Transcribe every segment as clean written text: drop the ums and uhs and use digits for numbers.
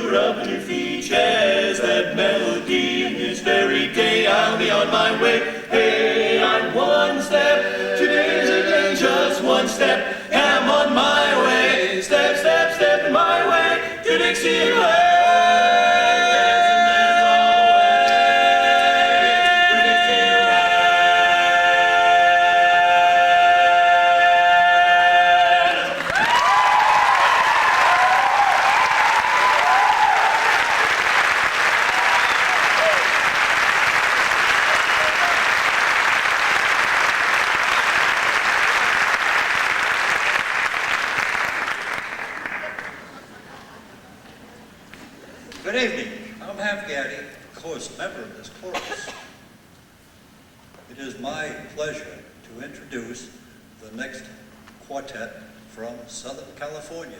picture of new features, that melody in this very day. I'll be on my way. Hey, I'm one step. Today's a day, just one step. And I'm on my way. Step, step, step my way to Dixieland. Good evening. I'm Half Gaddy, of course, member of this chorus. It is my pleasure to introduce the next quartet from Southern California.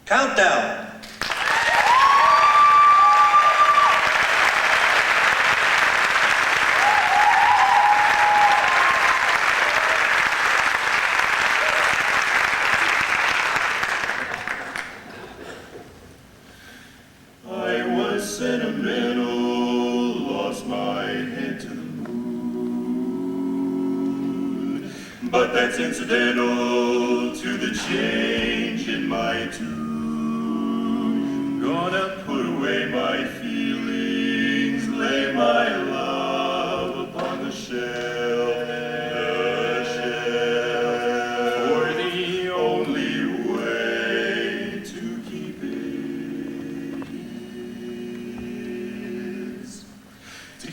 Countdown! Sentimental, lost my head to the moon, but that's incidental to the change in my tune. Gonna put away my feelings, lay my love upon the shelf, for the only way to keep it.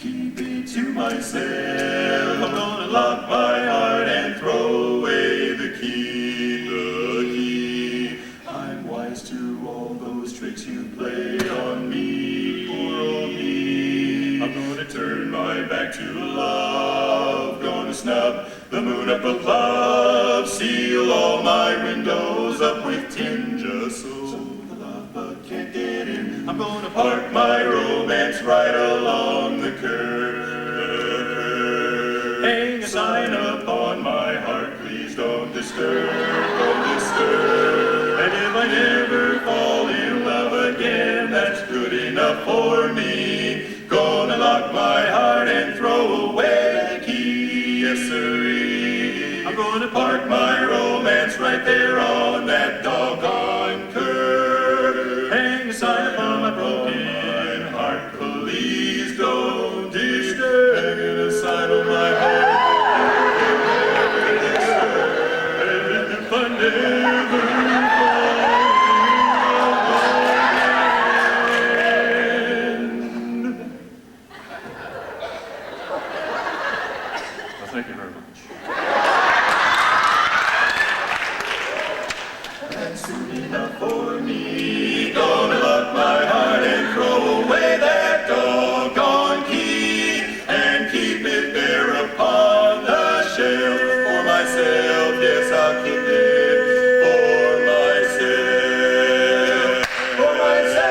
Keep it to myself. I'm gonna lock my heart and throw away the key. I'm wise to all those tricks you played on me, poor old me. I'm gonna turn my back to love. Gonna snub the moon up above. Seal all my windows up with tin just so the love bug can't get in. I'm gonna park my romance right along the curb. Hang a sign up on my heart, please don't disturb, don't disturb. And if I never fall in love again, that's good enough for me. Gonna lock my heart and throw away the key, yes sirree. I'm gonna park my romance right there on that doggone curb. Hang a sign up on my broken heart, please don't disturb. Hanging a sign on my heart, never disturb. And if I never fall in love again. Well, thank you very much. That's soon enough for me. Gonna lock my heart and throw away that doggone key and keep it there upon the shelf for myself. Yes, I'll keep it for myself. For myself.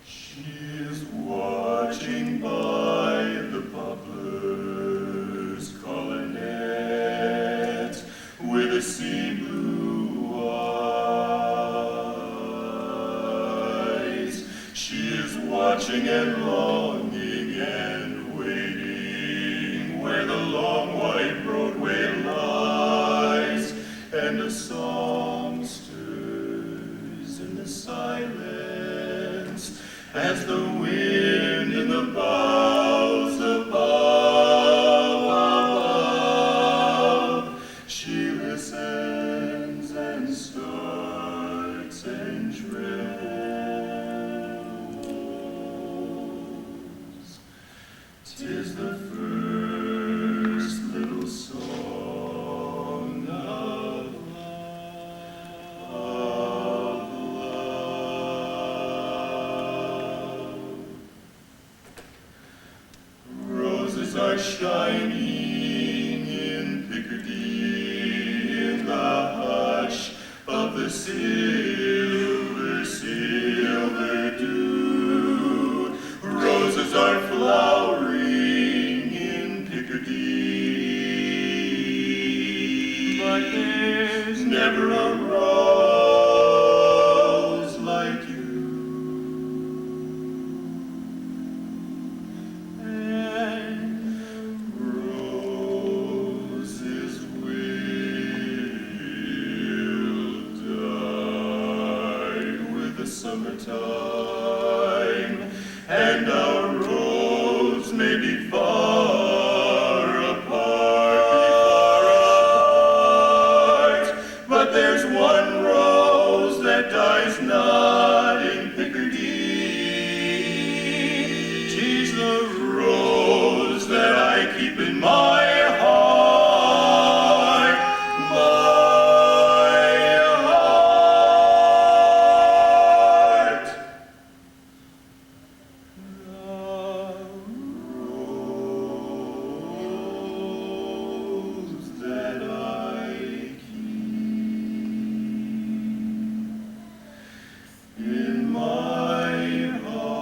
She's watching by the poplars colonnade with a sea blue eyes. She is watching and longing and waiting where the long white Broadway lies, and a song stirs in the silence as the wind in the boughs above. She listens and starts and trembles. 'Tis the first little song of love. but there's never a rose like you. And roses will die with the summertime, and our roads may be far apart, but there's one rose that dies not in Picardy. She's the rose that I keep in my heart, the rose that I keep in my heart,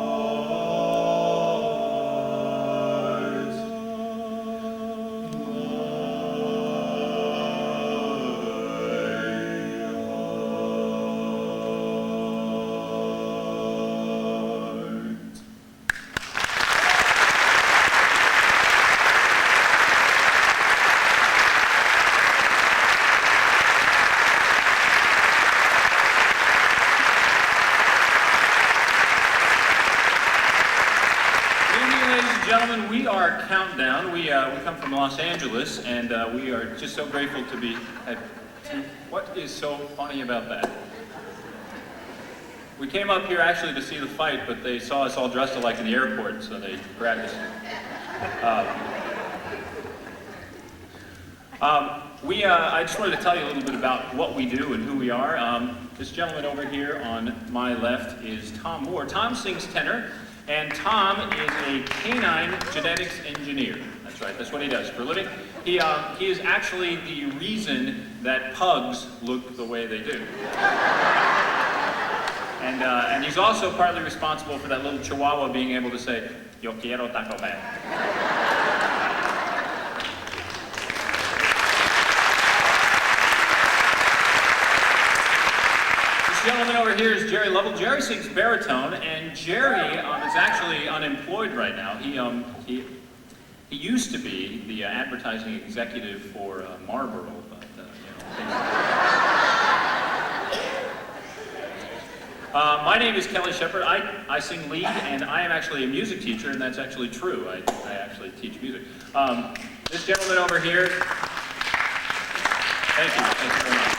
Good evening, ladies and gentlemen. We are Countdown. We come from Los Angeles, and we are just so grateful to be at. What is so funny about that? We came up here actually to see the fight, but they saw us all dressed alike in the airport, so they grabbed us. I just wanted to tell you a little bit about what we do and who we are. This gentleman over here on my left is Tom Moore. Tom sings tenor, and Tom is a canine genetics engineer. That's right, that's what he does for a living. He is actually the reason that pugs look the way they do. And he's also partly responsible for that little chihuahua being able to say, "Yo quiero Taco Bell." This gentleman over here is Jerry Lovell. Jerry sings baritone, and Jerry is actually unemployed right now. He used to be the advertising executive for Marlboro, but my name is Kelly Shepard. I sing lead, and I am actually a music teacher, and that's actually true. I actually teach music. This gentleman over here, thank you very much.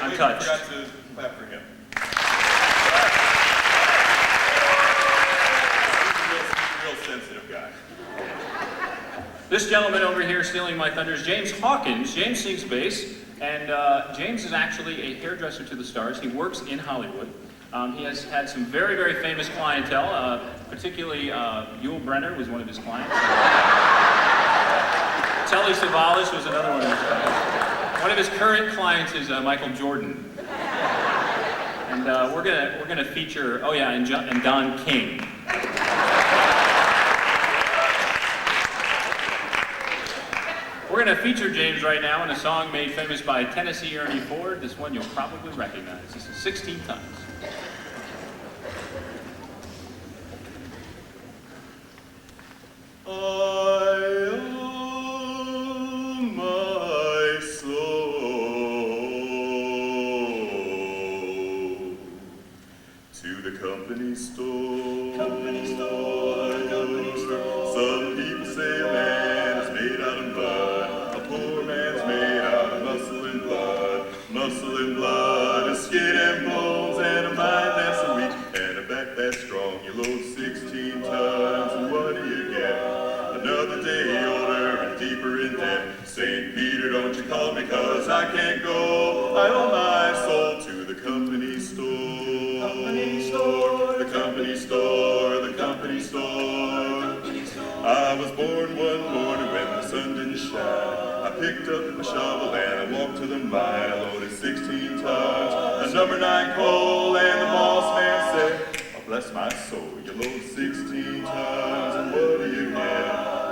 I'm touched. Forgot to clap for him. He's a real sensitive guy. This gentleman over here stealing my thunder is James Hawkins. James sings bass, and James is actually a hairdresser to the stars. He works in Hollywood. He has had some very, very famous clientele, particularly Yul Brynner was one of his clients. Telly Savalas was another one of his clients. One of his current clients is Michael Jordan. And we're gonna feature, oh yeah, and Don King. We're going to feature James right now in a song made famous by Tennessee Ernie Ford. This one you'll probably recognize. This is 16 Tons. I owe my soul to the company store. Company store, company store. Some people say a man is made out of mud. A poor man's made out of muscle and blood. Muscle and blood, a skin and bones, and a mind that's so weak, and a back that's strong. You load 16 tons, and what do you get? Another day older and deeper in debt. St. Peter, don't you call me, 'cause I can't go. I owe my soul to the company store. Company store, the company store, the company store. I was born one morning when the sun didn't shine. I picked up my shovel and I walked to the mine. I loaded 16 tons, a number 9 coal, and the boss man said, "Oh, bless my soul, you load 16 tons, and what do you get?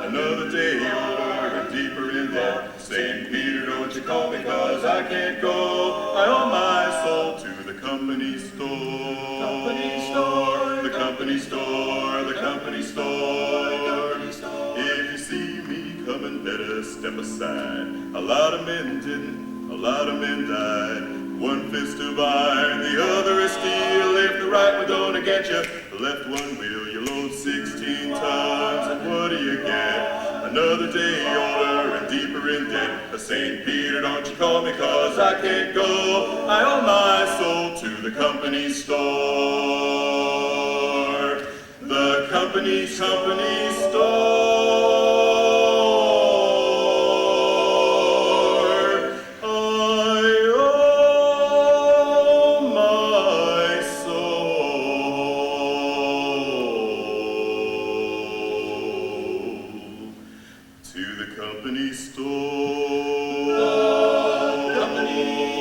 Another day older and deeper in debt. St. Peter, don't you call me 'cause I can't go. I owe my soul to the company store. Company store. The company store. The company store. If you see me coming, better step aside. A lot of men didn't, a lot of men died. One fist of iron, the other is steel. If the right one don't get you, the left one will. You load 16 tons, and what do you get? Another day older and deeper in debt. St. Peter, don't you call me 'cause I can't go. I owe my soul to the company store. The company store. I owe my soul to the company store. The company store.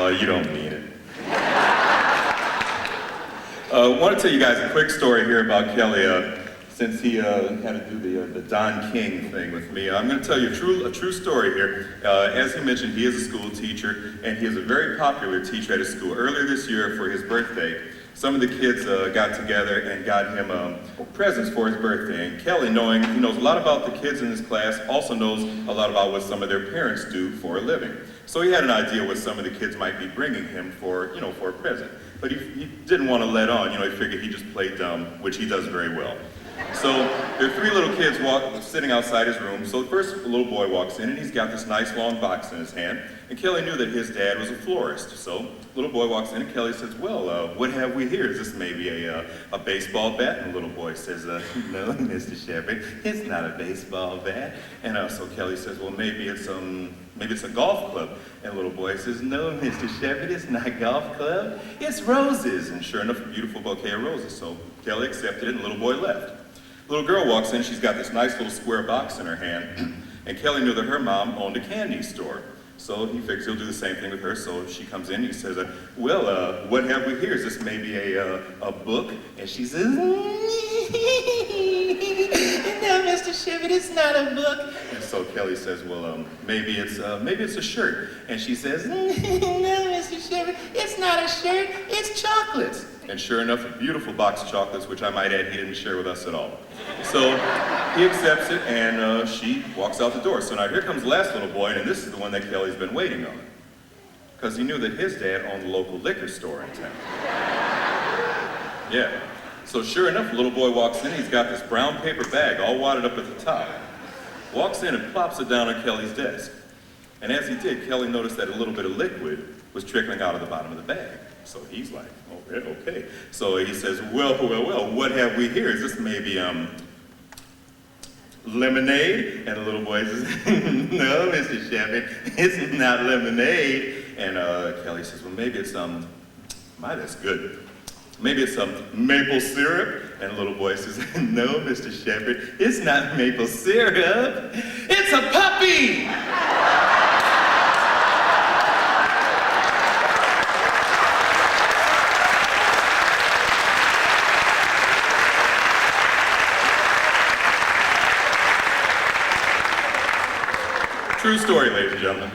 You don't mean it. I want to tell you guys a quick story here about Kelly, since he had to do the Don King thing with me. I'm going to tell you a true story here. As he mentioned, he is a school teacher, and he is a very popular teacher at his school. Earlier this year, for his birthday, some of the kids got together and got him presents for his birthday. And Kelly, knowing he knows a lot about the kids in his class, also knows a lot about what some of their parents do for a living. So he had an idea what some of the kids might be bringing him for, for a present. But he didn't want to let on, he figured he'd just play dumb, which he does very well. So there are three little kids sitting outside his room. So the first little boy walks in and he's got this nice long box in his hand. And Kelly knew that his dad was a florist. So little boy walks in and Kelly says, well, what have we here? Is this maybe a baseball bat? And the little boy says, no, Mr. Shepherd, it's not a baseball bat. And so Kelly says, well, maybe it's a golf club. And the little boy says, no, Mr. Shepherd, it's not a golf club. It's roses. And sure enough, a beautiful bouquet of roses. So Kelly accepted it and the little boy left. The little girl walks in, she's got this nice little square box in her hand. And Kelly knew that her mom owned a candy store. So he figures he'll do the same thing with her. So she comes in and he says, well, what have we here? Is this maybe a book? And she says, no, Mr. Shepherd, it's not a book. And so Kelly says, well, maybe it's a shirt. And she says, no, Mr. Shepherd, it's not a shirt, it's chocolates. And sure enough, a beautiful box of chocolates, which I might add he didn't share with us at all. So he accepts it, and she walks out the door. So now here comes the last little boy, and this is the one that Kelly's been waiting on. Because he knew that his dad owned the local liquor store in town. Yeah. So sure enough, the little boy walks in, he's got this brown paper bag all wadded up at the top. Walks in and plops it down on Kelly's desk. And as he did, Kelly noticed that a little bit of liquid was trickling out of the bottom of the bag. So he's like, okay. So he says, well, what have we here? Is this maybe lemonade? And the little boy says, no, Mr. Shepherd, it's not lemonade. And Kelly says, well, maybe it's that's good. Maybe it's some maple syrup. And the little boy says, no, Mr. Shepherd, it's not maple syrup. It's a puppy. True story, ladies and gentlemen.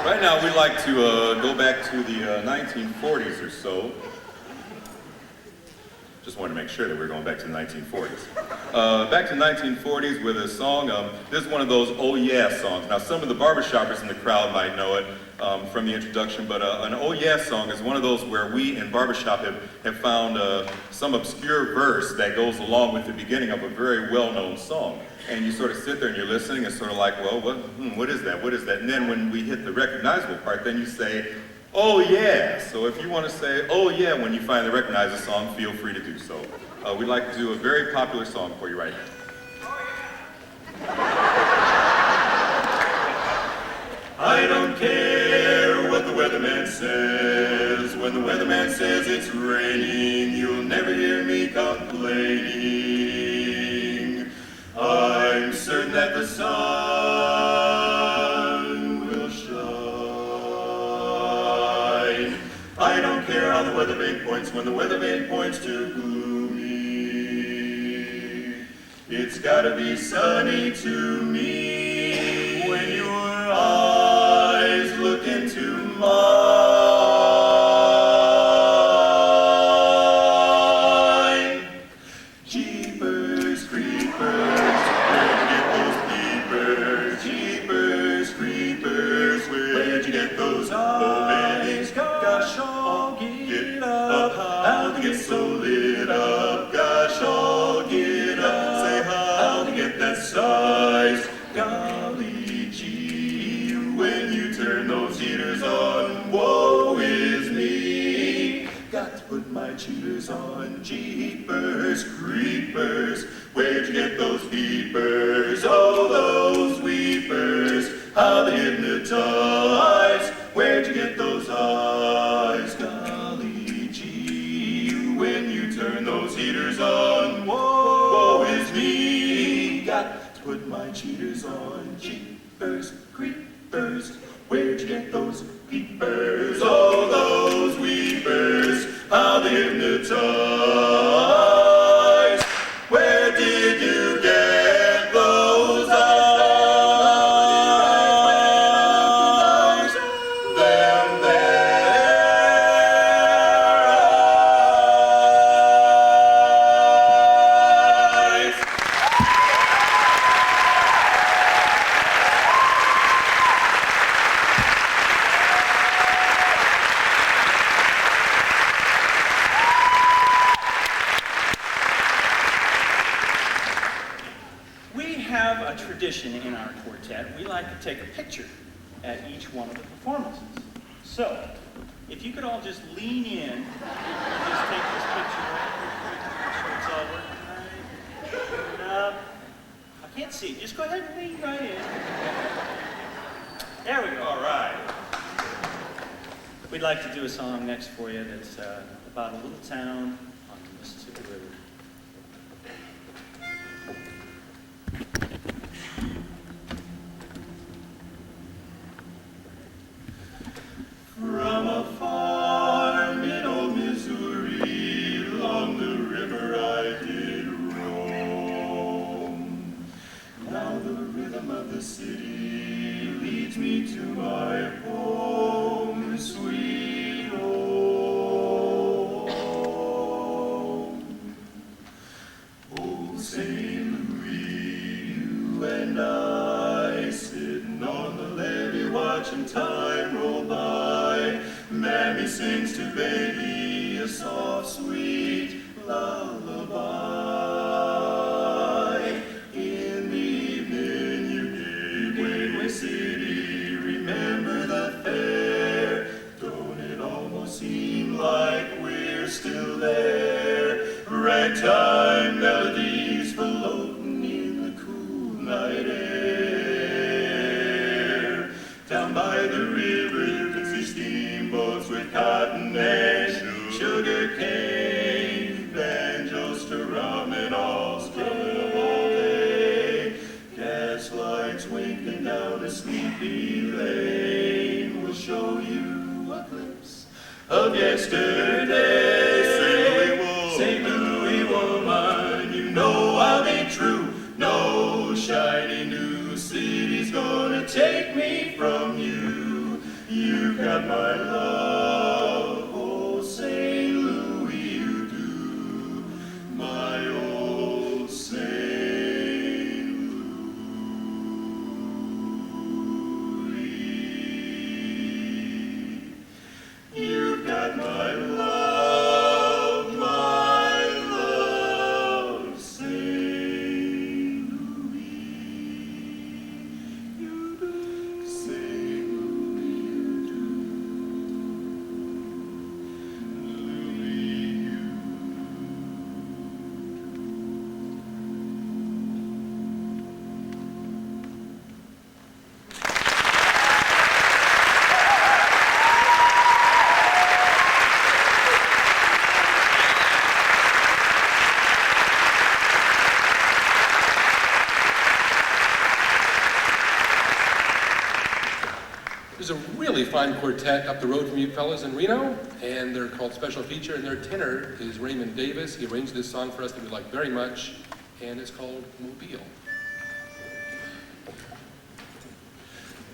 Right now, we'd like to go back to the 1940s or so. Just wanted to make sure that we're going back to the 1940s. Back to the 1940s with a song. This is one of those oh yeah songs. Now, some of the barbershoppers in the crowd might know it from the introduction, but an oh yeah song is one of those where we in barbershop have found some obscure verse that goes along with the beginning of a very well-known song. And you sort of sit there and you're listening and sort of like, well, what is that? What is that? And then when we hit the recognizable part, then you say, oh yeah. So if you want to say, oh yeah, when you finally recognize a song, feel free to do so. We'd like to do a very popular song for you right now. I don't care what the weatherman says. When the weatherman says it's raining, you'll never hear me complaining. I'm certain that the sun will shine. I don't care how the weather vane points when the weather vane points to gloomy. It's gotta be sunny to me when your eyes look into mine. Jeepers creepers, where'd you get those peepers? Jeepers creepers, where'd you get those eyes? Gosh, I'll get up, how to get so lit up? Gosh, I'll get up, say how to get that size? Golly gee, when you turn those heaters on, woe is me. Got to put my cheaters on. Jeepers creepers, where'd you get those peepers? Oh, those weepers, how they hypnotize. Where'd you get those eyes? Golly gee, when you turn those heaters on, woe is me. Got to put my cheaters on. Jeepers creepers, where'd you get those peepers? Oh, those weepers, how they hypnotize. Where did you get those eyes? Them there eyes. We have a tradition in our quartet. We like to take a picture at each one of the performances. So, if you could all just lean in and just take this picture right here, sure it's all working right. Turn up. I can't see. Just go ahead and lean right in. There we go. All right. We'd like to do a song next for you that's about a little town on the Mississippi River. From a farm in old Missouri, along the river I did roam. Now the rhythm of the city leads me to my home, sweet home. Old St. Louis, you and I, sitting on the levee watching time roll by. Mammy sings to baby a soft, sweet lullaby. In the evening you gave Gateway City, remember the fair? Don't it almost seem like we're still there? Ragtime melodies floating in the cool night air. Down by the river you can see steamboats with cotton and sugar cane. Banjos to rum and all's coming all day. Gas lights winking down a sleepy lane will show you a glimpse of yesterday. St. Louis woman, you know I'll be true. No shiny new city's gonna take me from you. You've got my love, oh St. Louis, you do. My old St. Louis. You've got my love, St. Louis. You do. St. Louis, you do. really fine quartet up the road from you fellas in Reno, and they're called Special Feature, and their tenor is Raymond Davis. He arranged this song for us that we like very much, and it's called Mobile.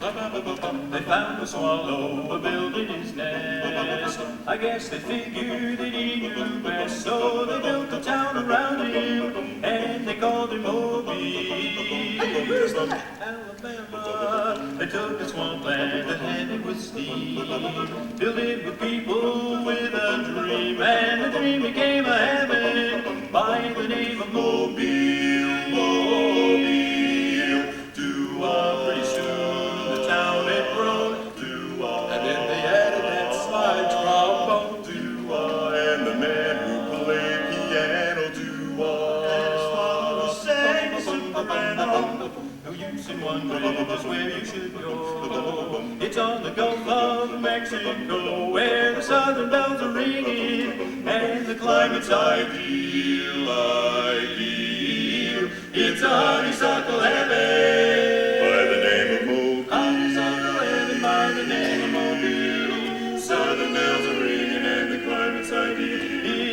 They found a swallow building his nest. I guess they figured that he knew best, so they built a town around him, and they called him Mobile. Alabama, they took a swampland that had it with steam, filled it with people with a dream, and the dream became a heaven by the name of Mobile. Pretty soon the town had grown, and then they added that slide trombone, And the man who played piano, and a swallow sang a soprano, who used in wondering just where you should go. It's on the Gulf of Mexico, where the southern bells are ringing, and the climate's ideal, ideal. It's a honeysuckle heaven.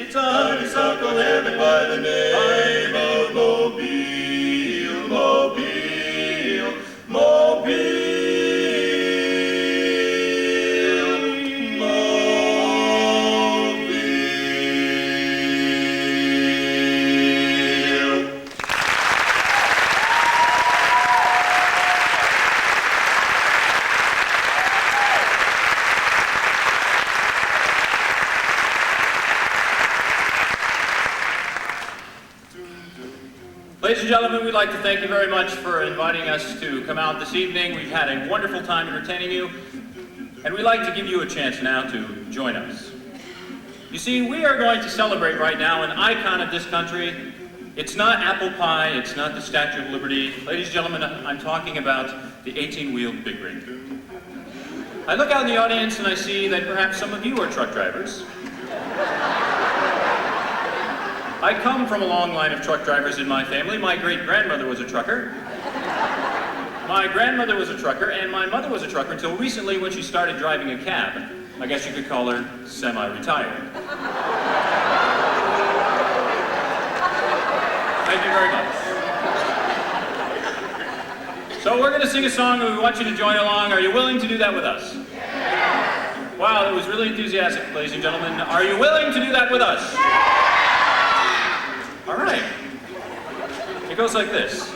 It's a honeysuckle heaven by the name of Mobile, Mobile, Mobile, Ladies and gentlemen, we'd like to thank you very much for inviting us to come out this evening. We've had a wonderful time entertaining you, and we'd like to give you a chance now to join us. You see, we are going to celebrate right now an icon of this country. It's not apple pie, it's not the Statue of Liberty. Ladies and gentlemen, I'm talking about the 18-wheeled big rig. I look out in the audience and I see that perhaps some of you are truck drivers. I come from a long line of truck drivers in my family. My great-grandmother was a trucker. My grandmother was a trucker, and my mother was a trucker until recently when she started driving a cab. I guess you could call her semi-retired. Thank you very much. So we're going to sing a song, and we want you to join along. Are you willing to do that with us? Yes. Wow, that was really enthusiastic, ladies and gentlemen. Are you willing to do that with us? Yes. All right. It goes like this.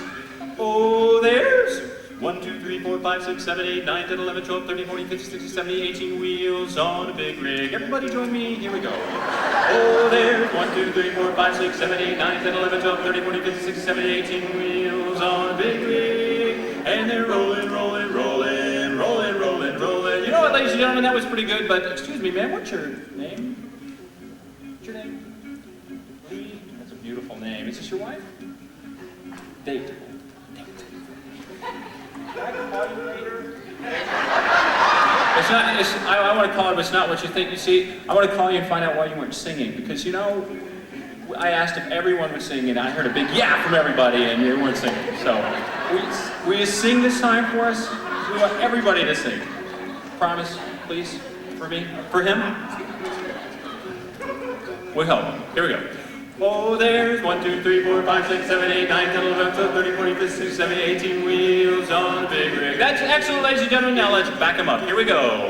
Oh, there's 1, 2, 3, 4, 5, 6, 7, 8, 9, 10, 11, 12, 13, 14, 15, 16, 17, 18 wheels on a big rig. Everybody join me. Here we go. Oh, there's 1, 2, 3, 4, 5, 6, 7, 8, 9, 10, 11, 12, 13, 14, 15, 16, 17, 18 wheels on a big rig. And they're rolling, rolling, rolling, rolling, rolling, rolling. You know what, ladies and gentlemen, that was pretty good, but excuse me, ma'am, what's your name? What's your name? Beautiful name. Is this your wife? Date. Can I call you later? It's not, I want to call her, but it's not what you think. You see, I want to call you and find out why you weren't singing. Because, you know, I asked if everyone was singing, and I heard a big yeah from everybody, and you weren't singing. So, will you sing this time for us? We want everybody to sing. Promise, please, for me, for him? We'll help. Here we go. Oh, there's 1, 2, 3, 4, 5, 6, 7, 8, 9, 10, 11, 12, 13, 14, 15, 16, 17, 18 wheels on a big rig. That's excellent, ladies and gentlemen. Now let's back them up. Here we go.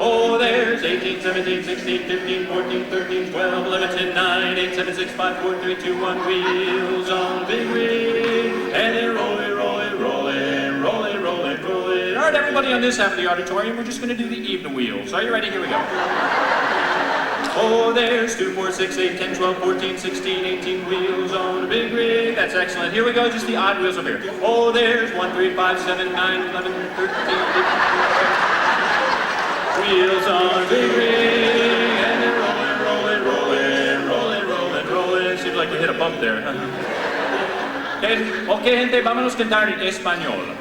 Oh, there's 18, 17, 16, 15, 14, 13, 12, 11, 10, 9, 8, 7, 6, 5, 4, 3, 2, 1 wheels on a big rig. And they're rolling, rolling, rolling, rolling, rolling, rolling. All right, everybody on this half of the auditorium, we're just going to do the even wheels. Are you ready? Here we go. Oh, there's 2, 4, 6, 8, 10, 12, 14, 16, 18 wheels on a big rig. That's excellent. Here we go, just the odd wheels over here. Oh, there's 1, 3, 5, 7, 9, 11, 13, 15, wheels on a big rig. And they're rolling, rolling, rolling, rolling, rolling, rolling. Seems like you hit a bump there. Okay, gente, vámonos a cantar en español.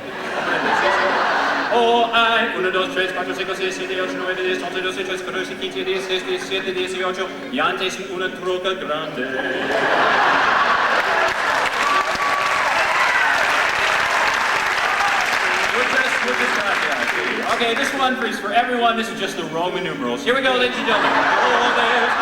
Oh, hay 1, 2, 3, 4, 5, 6, 7, 8, 9, 10, 11, 12, 13, 14, 15, 16, 17, 18, y antes una troca grande. We're Okay, this one is for everyone. This is just the Roman numerals. Here we go, ladies and gentlemen. Oh, there's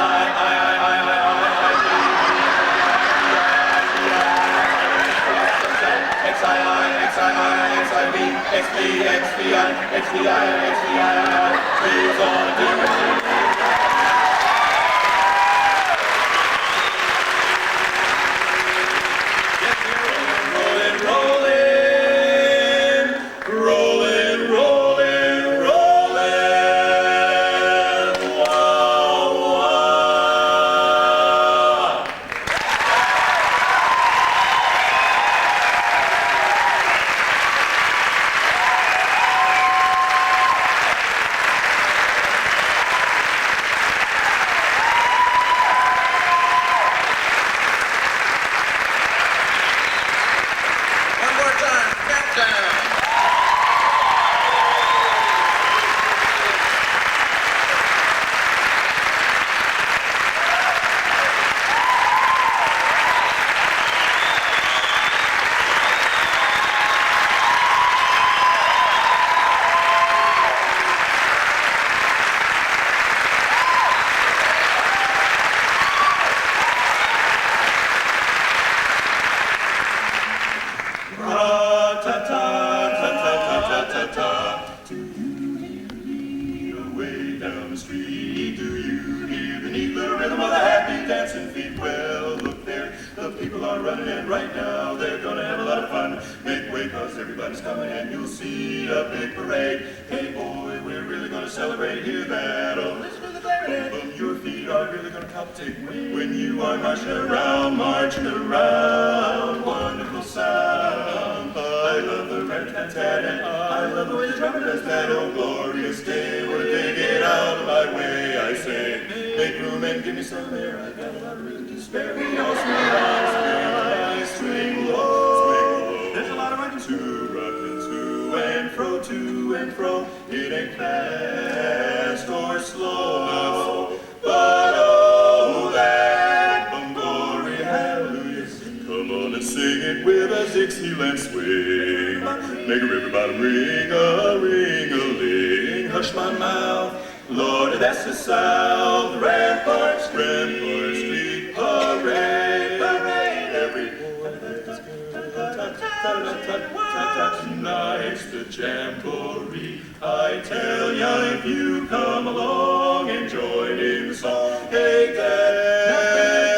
Way down the street, do you hear the neat little rhythm of the happy dancing feet? Well, look there, the people are running in right now. They're gonna have a lot of fun. Make way, cause everybody's coming and you'll see a big parade. Hey boy, we're really gonna celebrate. Hear that? Oh, listen to the clarinet. Boom, your feet are really gonna palpitate when you are marching around, wonderful sound. I love the rat-tat-tat and I love the way the trumpet does that. Oh, glorious day, what a day, get out of my way, I say. Make room and give me some air, I've got a lot of room to spare. We all swing high, swing low. There's a lot of rockin' to and fro, to and fro. It ain't fast or slow, but oh, that bum-glory, hallelujah. Come on and sing it with a Dixieland swing. Make a river bottom ring-a-ling. Hush my mouth, Lord, that's the South. Rampart Street Parade. Every tonight's the jamboree. I tell ya, if you come along and join in the song, hey Dad,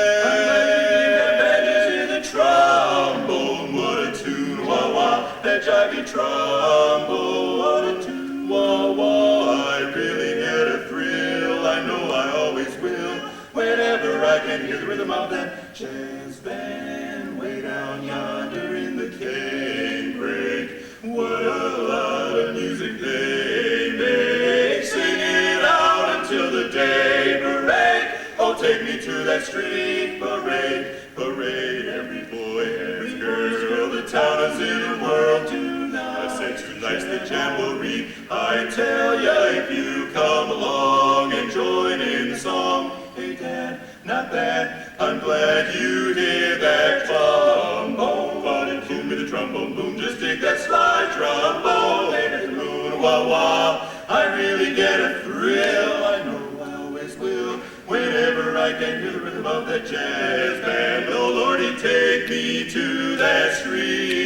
the trombone, what a tune, wah wah, that jivey trombone, what a tune, wah wah. I really get a thrill, I know I always will, whenever I can hear the rhythm of that jazz band way down yonder in the canebrake. What a lot of music they make, sing it out until the day break. Oh, take me to that street parade. Every boy, every girl, the town is in a whirl tonight. I said tonight's the jamboree. I tell ya, if you come along and join in the song, hey Dad, not bad, I'm glad you hear that trombone. But it boom me the trombone, boom, just dig that slide trombone. Hey, the moon, wah wah, I really get a thrill. I know I always will, whenever I can hear the rhythm of that jazz band. Oh Lordy, take me to that street